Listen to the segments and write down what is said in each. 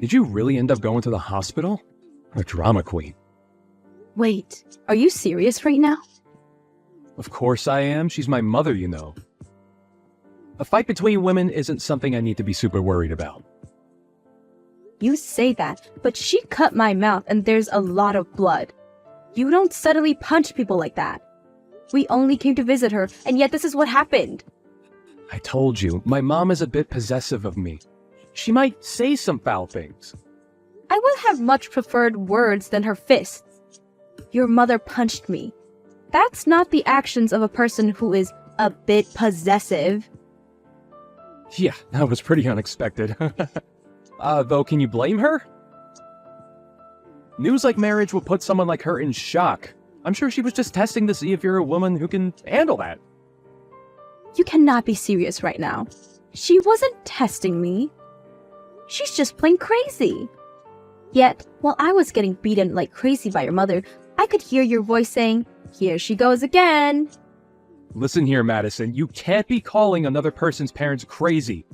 Did you really end up going to the hospital? A drama queen. Wait, are you serious right now? Of course I am. She's my mother, you know. A fight between women isn't something I need to be super worried about. You say that, but she cut my mouth and there's a lot of blood. You don't suddenly punch people like that. We only came to visit her, and yet this is what happened. I told you, my mom is a bit possessive of me. She might say some foul things. I would have much preferred words than her fists. Your mother punched me. That's not the actions of a person who is a bit possessive. Yeah, that was pretty unexpected. Though, can you blame her? News like marriage will put someone like her in shock. I'm sure she was just testing to see if you're a woman who can handle that. You cannot be serious right now. She wasn't testing me. She's just plain crazy. Yet, while I was getting beaten like crazy by your mother, I could hear your voice saying, "Here she goes again." Listen here, Madison, you can't be calling another person's parents crazy.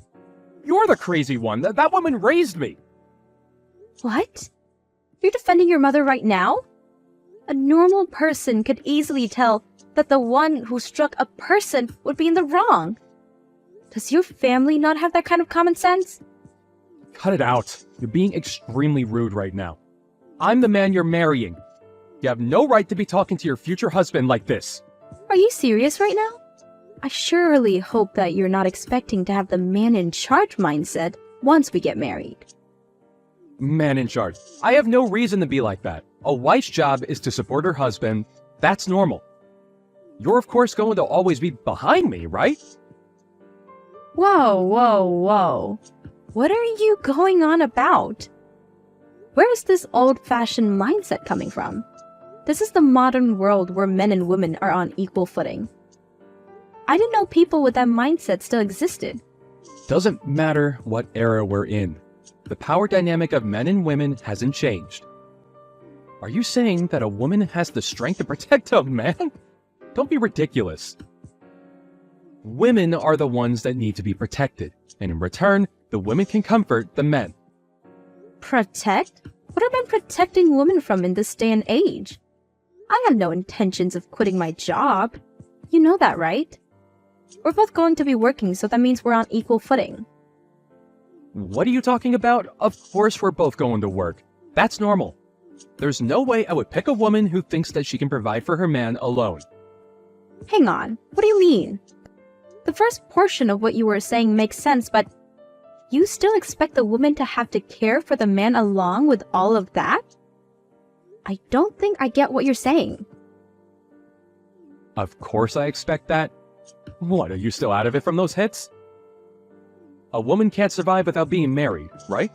You're the crazy one. That woman raised me. What? You're defending your mother right now? A normal person could easily tell that the one who struck a person would be in the wrong. Does your family not have that kind of common sense? Cut it out. You're being extremely rude right now. I'm the man you're marrying. You have no right to be talking to your future husband like this. Are you serious right now? I surely hope that you're not expecting to have the man in charge mindset once we get married. Man in charge. I have no reason to be like that. A wife's job is to support her husband. That's normal. You're of course going to always be behind me, right? Whoa, whoa, whoa. What are you going on about? Where is this old-fashioned mindset coming from? This is the modern world where men and women are on equal footing. I didn't know people with that mindset still existed. Doesn't matter what era we're in. The power dynamic of men and women hasn't changed. Are you saying that a woman has the strength to protect a man? Don't be ridiculous. Women are the ones that need to be protected, and in return, the women can comfort the men. Protect? What are men protecting women from in this day and age? I have no intentions of quitting my job. You know that, right? We're both going to be working, so that means we're on equal footing. What are you talking about? Of course we're both going to work. That's normal. There's no way I would pick a woman who thinks that she can provide for her man alone. Hang on, what do you mean? The first portion of what you were saying makes sense, but you still expect the woman to have to care for the man along with all of that? I don't think I get what you're saying. Of course I expect that. What, are you still out of it from those hits? A woman can't survive without being married, right?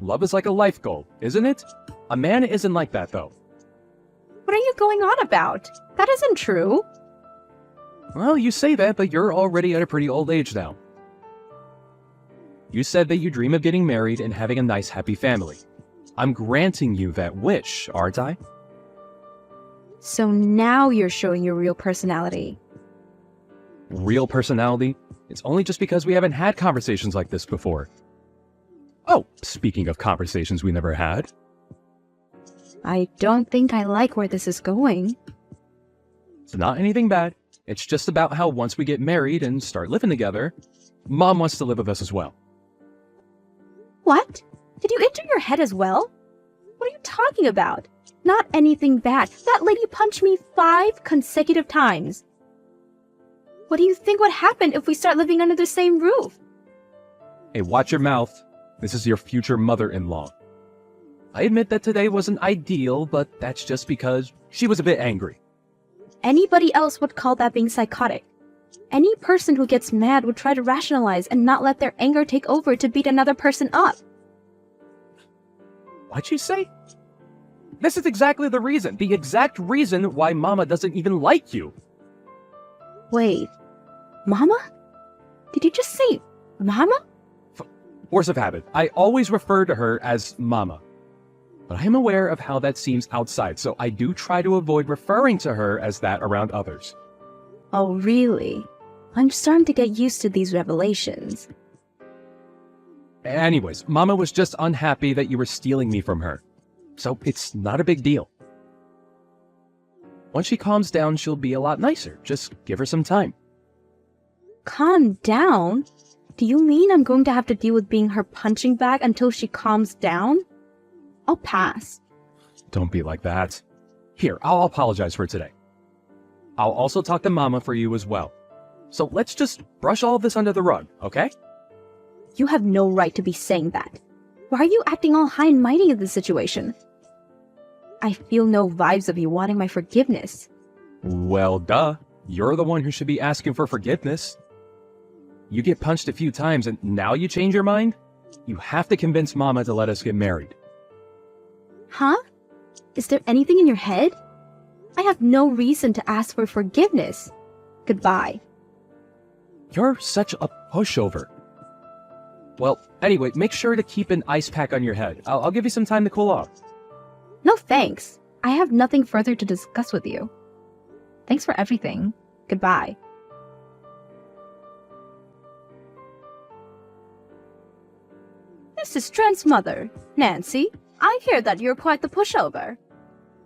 Love is like a life goal, isn't it? A man isn't like that, though. What are you going on about? That isn't true. Well, you say that, but you're already at a pretty old age now. You said that you dream of getting married and having a nice, happy family. I'm granting you that wish, aren't I? So now you're showing your real personality. Real personality? It's only just because we haven't had conversations like this before. Oh, speaking of conversations we never had. I don't think I like where this is going. It's not anything bad. It's just about how once we get married and start living together, Mom wants to live with us as well. What? Did you injure your head as well? What are you talking about? Not anything bad. That lady punched me 5 consecutive times. What do you think would happen if we start living under the same roof? Hey, watch your mouth. This is your future mother-in-law. I admit that today wasn't ideal, but that's just because she was a bit angry. Anybody else would call that being psychotic. Any person who gets mad would try to rationalize and not let their anger take over to beat another person up. What'd you say? This is exactly the exact reason why Mama doesn't even like you. Wait, Mama? Did you just say Mama? Force of habit. I always refer to her as Mama. But I am aware of how that seems outside, so I do try to avoid referring to her as that around others. Oh, really? I'm starting to get used to these revelations. Anyways, Mama was just unhappy that you were stealing me from her. So it's not a big deal. Once she calms down, she'll be a lot nicer. Just give her some time. Calm down? Do you mean I'm going to have to deal with being her punching bag until she calms down? I'll pass. Don't be like that. Here, I'll apologize for today. I'll also talk to Mama for you as well. So let's just brush all of this under the rug, okay? You have no right to be saying that. Why are you acting all high and mighty in this situation? I feel no vibes of you wanting my forgiveness. Well, duh. You're the one who should be asking for forgiveness. You get punched a few times and now you change your mind? You have to convince Mama to let us get married. Huh? Is there anything in your head? I have no reason to ask for forgiveness. Goodbye. You're such a pushover. Well, anyway, make sure to keep an ice pack on your head. I'll give you some time to cool off. No thanks. I have nothing further to discuss with you. Thanks for everything. Goodbye. This is Trent's mother, Nancy. I hear that you're quite the pushover.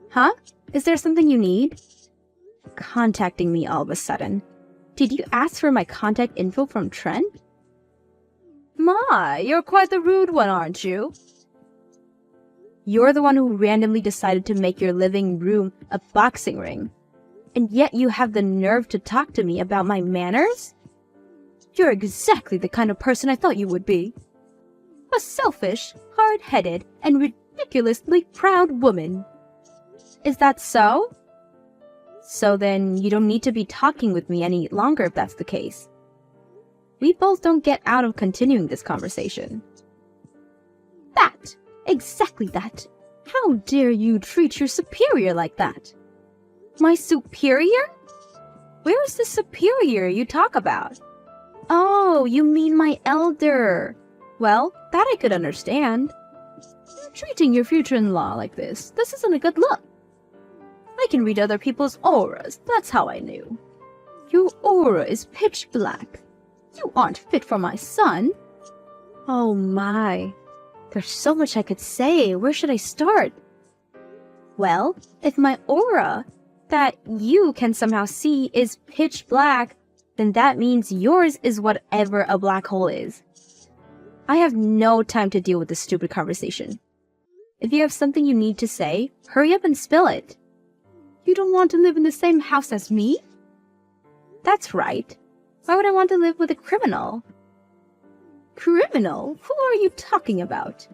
Huh? Is there something you need? Contacting me all of a sudden. Did you ask for my contact info from Trent? My, you're quite the rude one, aren't you? You're the one who randomly decided to make your living room a boxing ring. And yet you have the nerve to talk to me about my manners? You're exactly the kind of person I thought you would be. A selfish, hard-headed, and ridiculously proud woman. Is that so? So then you don't need to be talking with me any longer if that's the case. We both don't get out of continuing this conversation. That! Exactly that! How dare you treat your superior like that? My superior? Where is the superior you talk about? Oh, you mean my elder. Well, that I could understand. Treating your future-in-law like this isn't a good look. I can read other people's auras, that's how I knew. Your aura is pitch black. You aren't fit for my son. Oh my. There's so much I could say. Where should I start? Well, if my aura, that you can somehow see, is pitch black, then that means yours is whatever a black hole is. I have no time to deal with this stupid conversation. If you have something you need to say, hurry up and spill it. You don't want to live in the same house as me? That's right. Why would I want to live with a criminal? Criminal? Who are you talking about?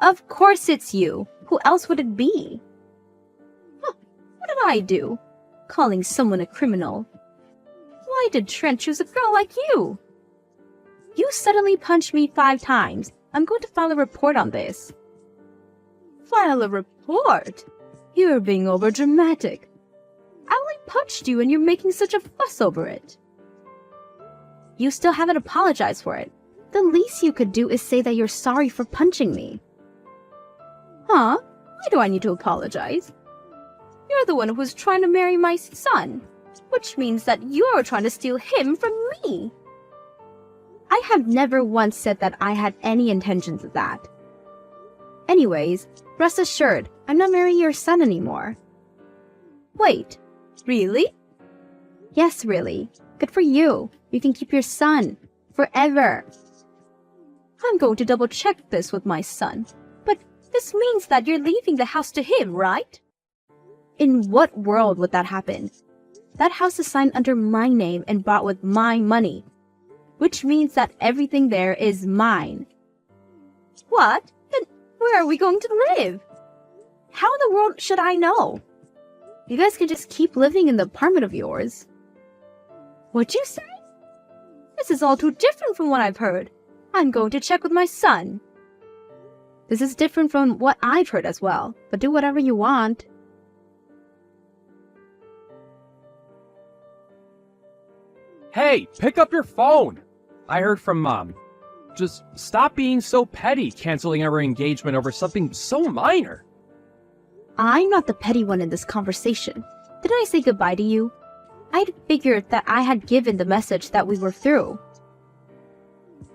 Of course it's you. Who else would it be? Huh, what did I do? Calling someone a criminal. Why did Trent choose a girl like you? You suddenly punched me 5 times. I'm going to file a report on this. File a report? You're being overdramatic. I only punched you and you're making such a fuss over it. You still haven't apologized for it. The least you could do is say that you're sorry for punching me. Huh? Why do I need to apologize? You're the one who was trying to marry my son, which means that you're trying to steal him from me. I have never once said that I had any intentions of that. Anyways, rest assured, I'm not marrying your son anymore. Wait, really? Yes, really. Good for you. You can keep your son. Forever. I'm going to double check this with my son. But this means that you're leaving the house to him, right? In what world would that happen? That house is signed under my name and bought with my money. Which means that everything there is mine. What? Then where are we going to live? How in the world should I know? You guys can just keep living in the apartment of yours. What'd you say? This is all too different from what I've heard. I'm going to check with my son. This is different from what I've heard as well, but do whatever you want. Hey, pick up your phone! I heard from Mom. Just stop being so petty, canceling our engagement over something so minor. I'm not the petty one in this conversation. Didn't I say goodbye to you? I'd figured that I had given the message that we were through.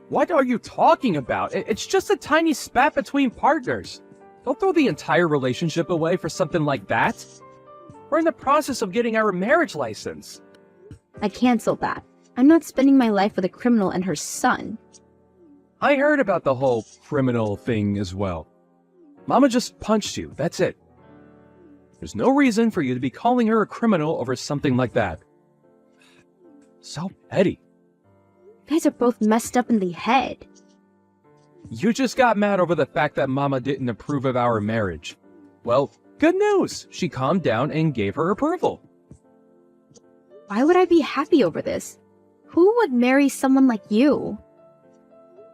What are you talking about? It's just a tiny spat between partners. Don't throw the entire relationship away for something like that. We're in the process of getting our marriage license. I canceled that. I'm not spending my life with a criminal and her son. I heard about the whole criminal thing as well. Mama just punched you, that's it. There's no reason for you to be calling her a criminal over something like that. So petty. You guys are both messed up in the head. You just got mad over the fact that Mama didn't approve of our marriage. Well, good news. She calmed down and gave her approval. Why would I be happy over this? Who would marry someone like you?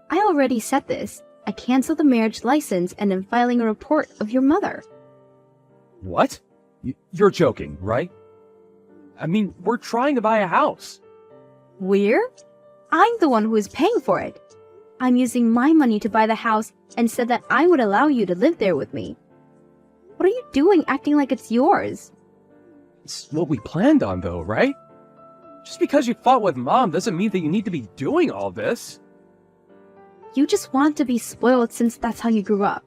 I already said this. I canceled the marriage license and am filing a report of your mother. What? You're joking, right? I mean, we're trying to buy a house. We're? I'm the one who is paying for it. I'm using my money to buy the house and said that I would allow you to live there with me. What are you doing acting like it's yours? It's what we planned on, though, right? Just because you fought with Mom doesn't mean that you need to be doing all this. You just want to be spoiled since that's how you grew up.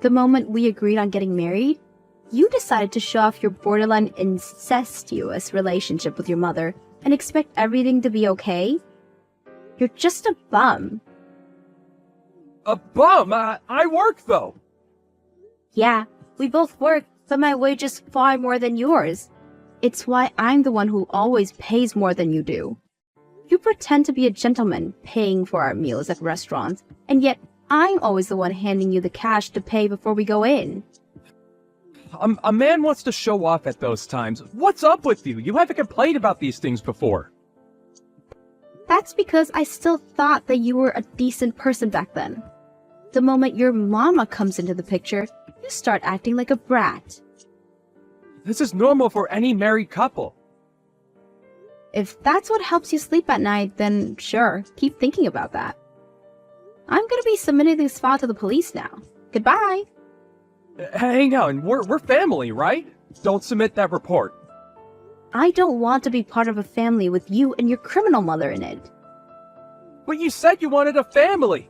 The moment we agreed on getting married, you decided to show off your borderline incestuous relationship with your mother and expect everything to be okay? You're just a bum. A bum? I work, though. Yeah, we both work, but my wage is far more than yours. It's why I'm the one who always pays more than you do. You pretend to be a gentleman paying for our meals at restaurants, and yet I'm always the one handing you the cash to pay before we go in. A man wants to show off at those times. What's up with you? You haven't complained about these things before. That's because I still thought that you were a decent person back then. The moment your mama comes into the picture, you start acting like a brat. This is normal for any married couple. If that's what helps you sleep at night, then sure, keep thinking about that. I'm gonna be submitting this file to the police now. Goodbye. Hang on, we're family, right? Don't submit that report. I don't want to be part of a family with you and your criminal mother in it. But you said you wanted a family.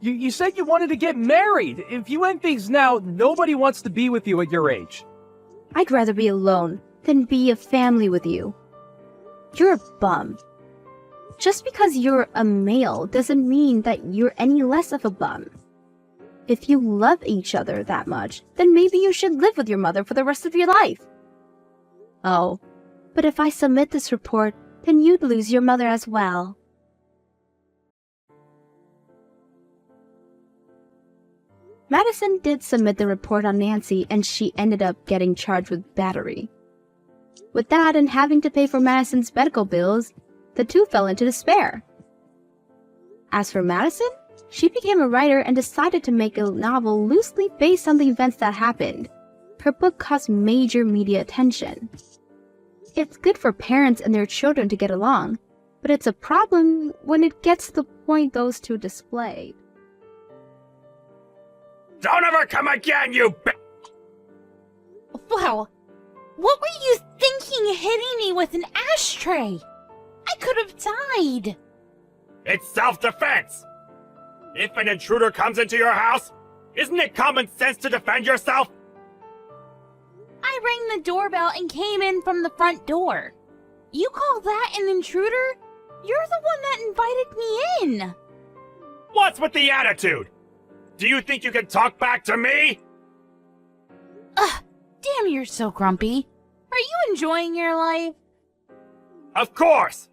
You said you wanted to get married. If you end things now, nobody wants to be with you at your age. I'd rather be alone than be a family with you. You're a bum. Just because you're a male doesn't mean that you're any less of a bum. If you love each other that much, then maybe you should live with your mother for the rest of your life. Oh, but if I submit this report, then you'd lose your mother as well. Madison did submit the report on Nancy, and she ended up getting charged with battery. With that and having to pay for Madison's medical bills, the two fell into despair. As for Madison, she became a writer and decided to make a novel loosely based on the events that happened. Her book caused major media attention. It's good for parents and their children to get along, but it's a problem when it gets to the point those two displayed. Don't ever come again, you Wow, what were you thinking hitting me with an ashtray? I could have died. It's self-defense! If an intruder comes into your house, isn't it common sense to defend yourself? I rang the doorbell and came in from the front door. You call that an intruder? You're the one that invited me in. What's with the attitude? Do you think you can talk back to me? Ugh, damn, you're so grumpy. Are you enjoying your life? Of course!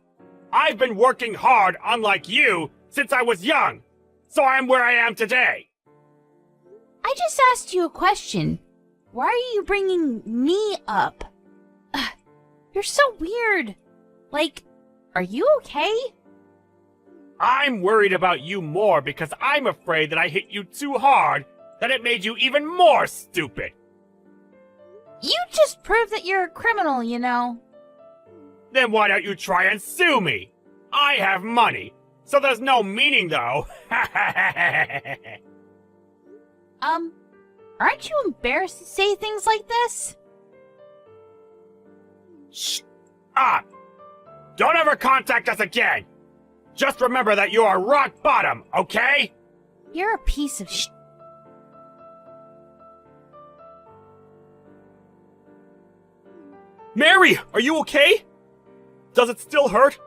I've been working hard, unlike you, since I was young, so I'm where I am today. I just asked you a question. Why are you bringing me up? Ugh, you're so weird. Like, are you okay? I'm worried about you more because I'm afraid that I hit you too hard, that it made you even more stupid. You just proved that you're a criminal, you know. Then why don't you try and sue me? I have money, so there's no meaning though. Aren't you embarrassed to say things like this? Shh up! Don't ever contact us again! Just remember that you are rock bottom, okay? You're a piece of sh... Mary, are you okay? Does it still hurt?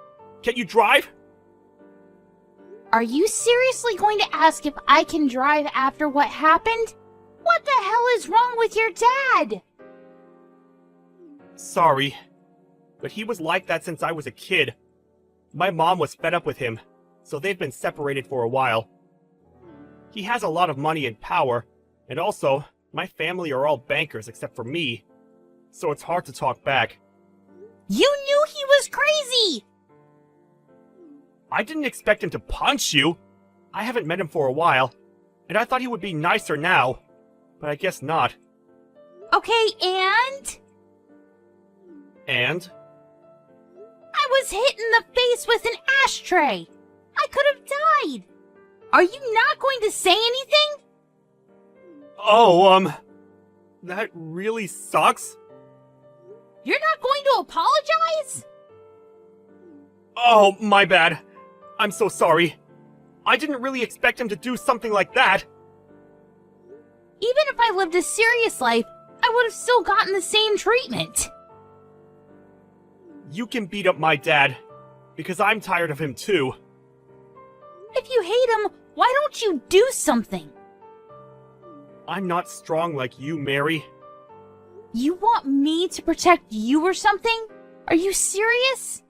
Can you drive? Are you seriously going to ask if I can drive after what happened? What the hell is wrong with your dad? Sorry, but he was like that since I was a kid. My mom was fed up with him, so they've been separated for a while. He has a lot of money and power, and also, my family are all bankers except for me, so it's hard to talk back. You knew he was crazy! I didn't expect him to punch you. I haven't met him for a while, and I thought he would be nicer now, but I guess not. Okay, and? And? I was hit in the face with an ashtray! I could have died! Are you not going to say anything? Oh, that really sucks. You're not going to apologize? Oh, my bad. I'm so sorry. I didn't really expect him to do something like that. Even if I lived a serious life, I would have still gotten the same treatment. You can beat up my dad, because I'm tired of him too. If you hate him, why don't you do something? I'm not strong like you, Mary. You want me to protect you or something? Are you serious?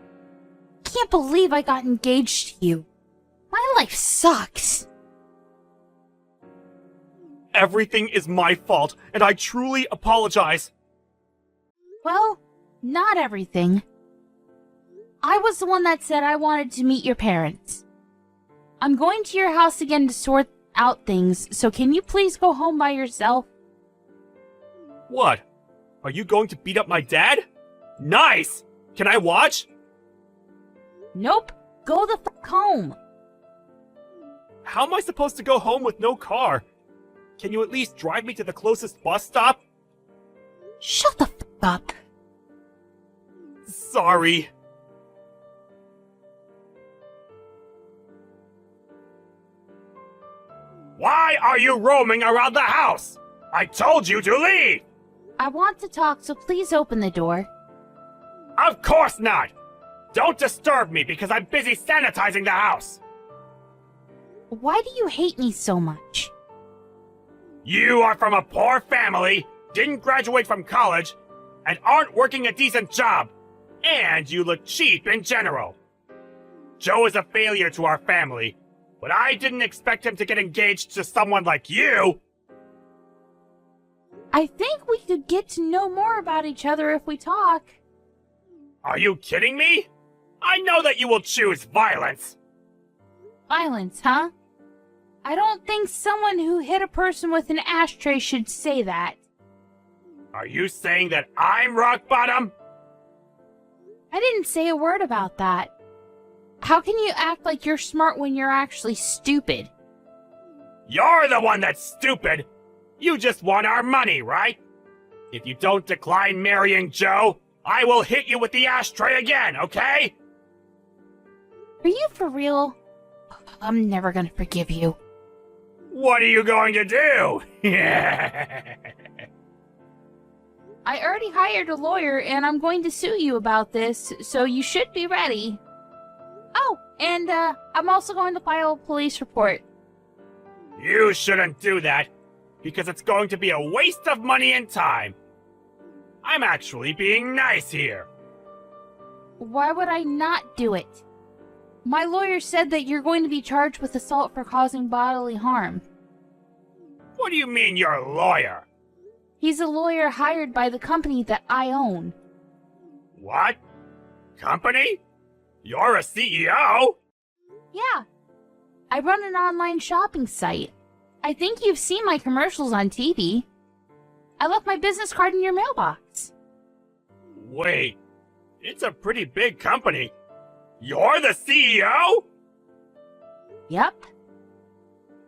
Can't believe I got engaged to you. My life sucks. Everything is my fault, and I truly apologize. Well, not everything. I was the one that said I wanted to meet your parents. I'm going to your house again to sort out things, so can you please go home by yourself? What? Are you going to beat up my dad? Nice! Can I watch? Nope. Go the fuck home. How am I supposed to go home with no car? Can you at least drive me to the closest bus stop? Shut the fuck up. Sorry. Why are you roaming around the house? I told you to leave! I want to talk, so please open the door. Of course not! Don't disturb me because I'm busy sanitizing the house! Why do you hate me so much? You are from a poor family, didn't graduate from college, and aren't working a decent job. And you look cheap in general. Joe is a failure to our family, but I didn't expect him to get engaged to someone like you! I think we could get to know more about each other if we talk. Are you kidding me? I know that you will choose violence! Violence, huh? I don't think someone who hit a person with an ashtray should say that. Are you saying that I'm rock bottom? I didn't say a word about that. How can you act like you're smart when you're actually stupid? You're the one that's stupid! You just want our money, right? If you don't decline marrying Joe, I will hit you with the ashtray again, okay? Are you for real? I'm never gonna forgive you. What are you going to do? I already hired a lawyer and I'm going to sue you about this, so you should be ready. Oh, and I'm also going to file a police report. You shouldn't do that, because it's going to be a waste of money and time. I'm actually being nice here. Why would I not do it? My lawyer said that you're going to be charged with assault for causing bodily harm. What do you mean you're a lawyer? He's a lawyer hired by the company that I own. What? Company? You're a CEO? Yeah. I run an online shopping site. I think you've seen my commercials on TV. I left my business card in your mailbox. Wait, it's a pretty big company. You're the CEO? Yep.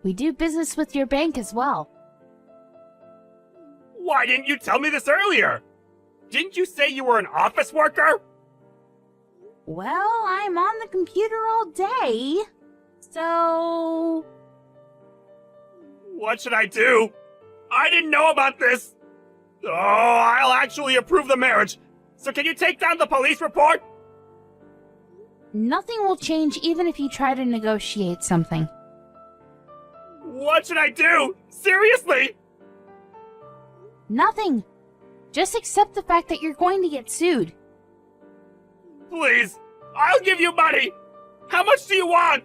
We do business with your bank as well. Why didn't you tell me this earlier? Didn't you say you were an office worker? Well, I'm on the computer all day, so... What should I do? I didn't know about this! Oh, I'll actually approve the marriage! So can you take down the police report? Nothing will change even if you try to negotiate something. What should I do? Seriously? Nothing. Just accept the fact that you're going to get sued. Please, I'll give you money! How much do you want?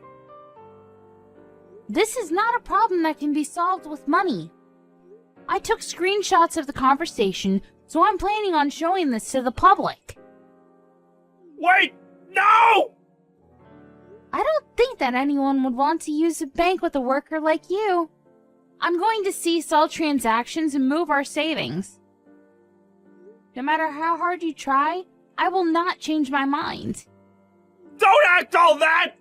This is not a problem that can be solved with money. I took screenshots of the conversation, so I'm planning on showing this to the public. Wait! No! I don't think that anyone would want to use a bank with a worker like you. I'm going to cease all transactions and move our savings. No matter how hard you try, I will not change my mind. Don't act all that!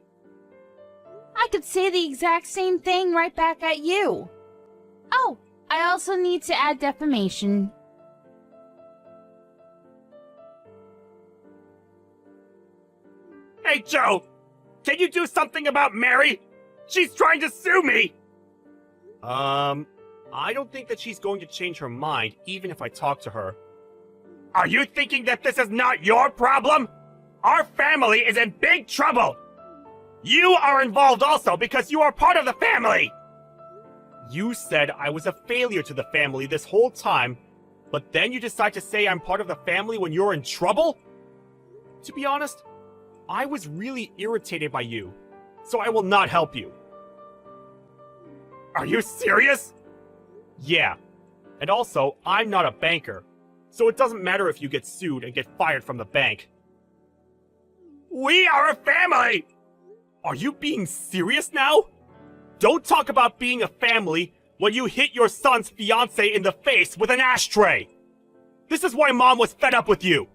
I could say the exact same thing right back at you. Oh, I also need to add defamation. Hey, Joe! Can you do something about Mary? She's trying to sue me! I don't think that she's going to change her mind, even if I talk to her. Are you thinking that this is not your problem? Our family is in big trouble! You are involved also because you are part of the family! You said I was a failure to the family this whole time, but then you decide to say I'm part of the family when you're in trouble? To be honest, I was really irritated by you, so I will not help you. Are you serious? Yeah. And also, I'm not a banker, so it doesn't matter if you get sued and get fired from the bank. We are a family! Are you being serious now? Don't talk about being a family when you hit your son's fiancée in the face with an ashtray! This is why Mom was fed up with you!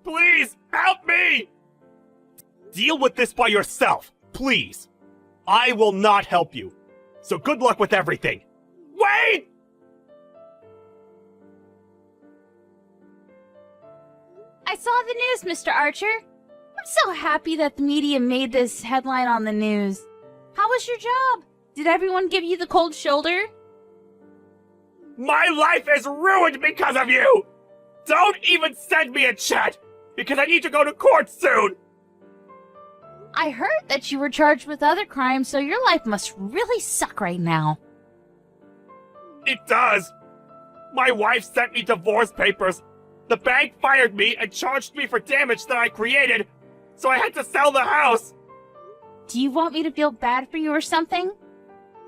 Please, help me! Deal with this by yourself, please. I will not help you. So good luck with everything. Wait! I saw the news, Mr. Archer. I'm so happy that the media made this headline on the news. How was your job? Did everyone give you the cold shoulder? My life is ruined because of you! Don't even send me a chat, because I need to go to court soon! I heard that you were charged with other crimes, so your life must really suck right now. It does. My wife sent me divorce papers. The bank fired me and charged me for damage that I created, so I had to sell the house. Do you want me to feel bad for you or something?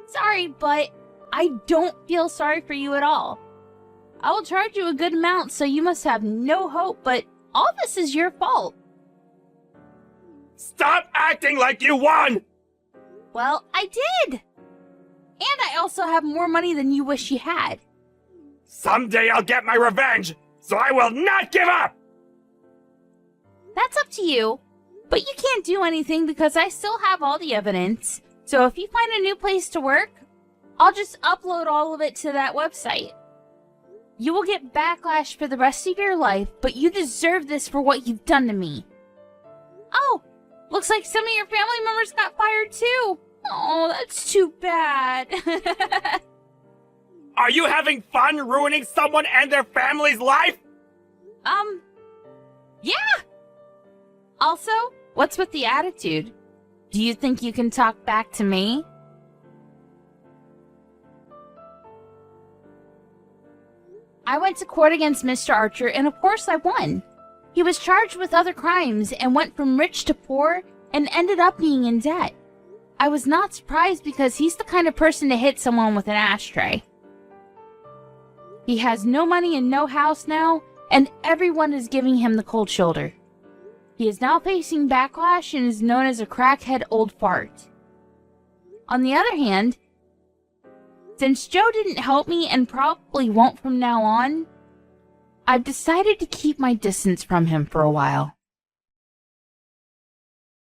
Sorry, but I don't feel sorry for you at all. I will charge you a good amount, so you must have no hope, but all this is your fault. Stop acting like you won! Well, I did! And I also have more money than you wish you had. Someday I'll get my revenge, so I will not give up! That's up to you. But you can't do anything because I still have all the evidence. So if you find a new place to work, I'll just upload all of it to that website. You will get backlash for the rest of your life, but you deserve this for what you've done to me. Oh, looks like some of your family members got fired too. Oh, that's too bad. Are you having fun ruining someone and their family's life? Yeah. Also, what's with the attitude? Do you think you can talk back to me? I went to court against Mr. Archer, and of course I won. He was charged with other crimes and went from rich to poor and ended up being in debt. I was not surprised because he's the kind of person to hit someone with an ashtray. He has no money and no house now, and everyone is giving him the cold shoulder. He is now facing backlash and is known as a crackhead old fart. On the other hand, since Joe didn't help me and probably won't from now on, I've decided to keep my distance from him for a while.